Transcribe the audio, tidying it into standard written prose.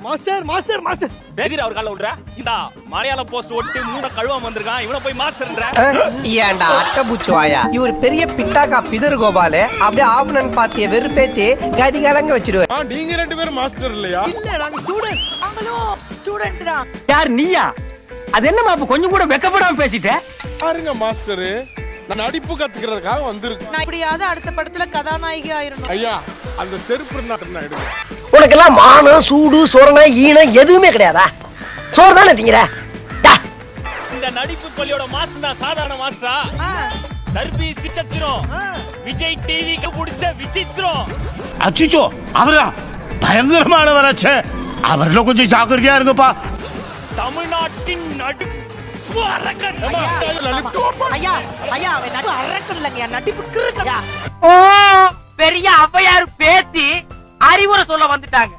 Master master master எதிர அவர் கால விடுற இந்தா மலையாள போஸ்ட் ஒட்டி மூட கழுவாம வந்திருக்கான் இவனை போய் மாஸ்டர்ன்ற ஏன்டா அட்டபூச்சி வாயா இவர் பெரிய பிட்டாக்கா பிதர் கோபாலு அப்படியே ஆவணன் பாத்திய வெறுப்பேத்தி கதி கலங்க வச்சிடுவார். நீங்க ரெண்டு பேரும் மாஸ்டர் இல்லையா? இல்ல நாங்க ஸ்டூடண்ட். நாங்களும் ஸ்டூடண்ட் தான். யார் நீயா? அது என்னமா அப்ப கொஞ்சம் கூட வெக்கப்படாம பேசிட்ட? பாருங்க மாஸ்டர், நான் நடிப்பு கத்துக்கிறதுக்காக வந்திருக்கேன். நான் இப்படியாவது அடுத்த படத்துல கதாநாயகி ஆயிரணும். ஐயா அந்த செருப்பு நான் எடுங்க. உனக்கெல்லாம் மானம் சூடு சொரணை ஈனம் எதுவுமே கிடையாதா? சோறு தானே திங்கிற? இந்த நடிப்பு பள்ளியோட மாஸ்டர் தான் சாதாரண மாஸ்டரா? சர்பி சிச்சத்திரம் விஜய் டிவிக்கு பிடிச்ச விசித்திரம். அச்சிச்சோ அவரா பயங்கரமானவராச்சே, அவர்ல கொஞ்சம் ஜாக்கிரதையா இருங்கப்பா. தமிழ்நாட்டின் நடிப்பு அரக்கன். ஐயா ஐயா அவன் நடிப்பு அரக்கன் இல்லைங்க, நடிப்பு கிறுக்கன். ஓ பெரிய ஔவையார் பேத்தி அறிவுரை சொல்ல வந்துட்டாங்க.